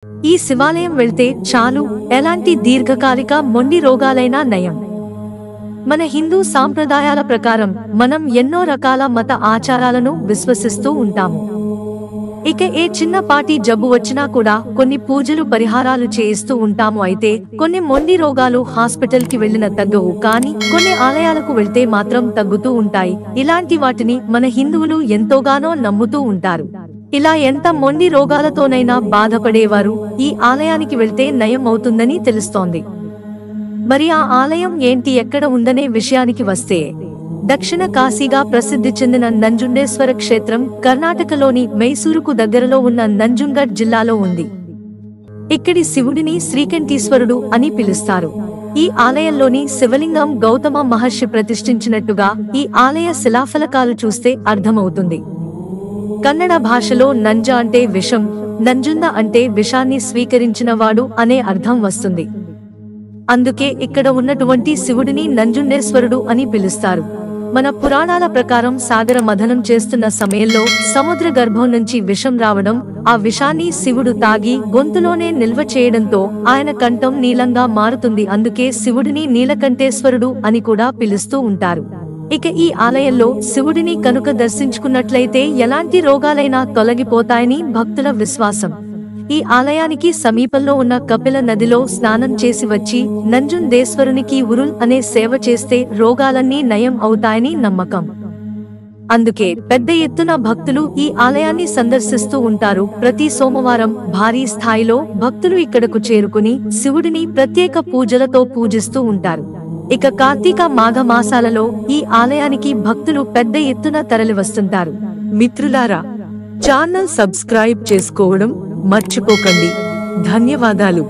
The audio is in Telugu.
ఈ శివాలయం వెళ్తే చాలు, ఎలాంటి దీర్ఘకాలిక మొండి రోగాలైనా నయం. మన హిందూ సాంప్రదాయాల ప్రకారం మనం ఎన్నో రకాల మత ఆచారాలను విశ్వసిస్తూ ఉంటాము. ఇక ఏ చిన్నపాటి జబ్బు వచ్చినా కూడా కొన్ని పూజలు పరిహారాలు చేయిస్తూ ఉంటాము. అయితే కొన్ని మొండి రోగాలు హాస్పిటల్ కి వెళ్ళిన తగ్గవు, కానీ కొన్ని ఆలయాలకు వెళ్తే మాత్రం తగ్గుతూ ఉంటాయి. ఇలాంటి వాటిని మన హిందువులు ఎంతోగానో నమ్ముతూ ఉంటారు. ఇలా ఎంత మొండి రోగాలతోనైనా బాధపడేవారు ఈ ఆలయానికి వెళ్తే నయం అవుతుందని తెలుస్తోంది. మరి ఆ ఆలయం ఏంటి, ఎక్కడ ఉందనే విషయానికి వస్తే, దక్షిణ కాశీగా ప్రసిద్ధి చెందిన నంజుండేశ్వర క్షేత్రం కర్ణాటకలోని మైసూరుకు దగ్గరలో ఉన్న నంజుంగఢ్ జిల్లాలో ఉంది. ఇక్కడి శివుడిని శ్రీకంఠీశ్వరుడు అని పిలుస్తారు. ఈ ఆలయంలోని శివలింగం గౌతమ మహర్షి ప్రతిష్ఠించినట్టుగా ఈ ఆలయ శిలాఫలకాలు చూస్తే అర్థమవుతుంది. కన్నడ భాషలో నంజ అంటే విషం, నంజుంద అంటే విషాన్ని స్వీకరించిన వాడు అనే అర్థం వస్తుంది. అందుకే ఇక్కడ ఉన్నటువంటి శివుడిని నంజుండేశ్వరుడు అని పిలుస్తారు. మన పురాణాల ప్రకారం సాగర మథనం చేస్తున్న సమయంలో సముద్ర గర్భం నుంచి విషం రావడం, ఆ విషాన్ని శివుడు తాగి గొంతులోనే నిల్వ చేయడంతో ఆయన కంఠం నీలంగా మారుతుంది. అందుకే శివుడిని నీలకంఠేశ్వరుడు అని కూడా పిలుస్తూ ఉంటారు. ఇక ఈ ఆలయంలో శివుడిని కనుక దర్శించుకున్నట్లయితే ఎలాంటి రోగాలైనా తొలగిపోతాయని భక్తుల విశ్వాసం. ఈ ఆలయానికి సమీపంలో ఉన్న కపిల నదిలో స్నానం చేసి వచ్చి నంజుండేశ్వరునికి ఉరుల్ అనే సేవ చేస్తే రోగాలన్నీ నయం అవుతాయని నమ్మకం. అందుకే పెద్ద ఎత్తున భక్తులు ఈ ఆలయాన్ని సందర్శిస్తూ ఉంటారు. ప్రతి సోమవారం భారీ స్థాయిలో భక్తులు ఇక్కడకు చేరుకుని శివుడిని ప్రత్యేక పూజలతో పూజిస్తూ ఉంటారు. ఇక కార్తీక మాఘ మాసాలలో ఈ ఆలయానికి భక్తులు పెద్ద ఎత్తున తరలివస్తుంటారు. మిత్రులారా, ఛానల్ సబ్స్క్రైబ్ చేసుకోవడం మర్చిపోకండి. ధన్యవాదాలు.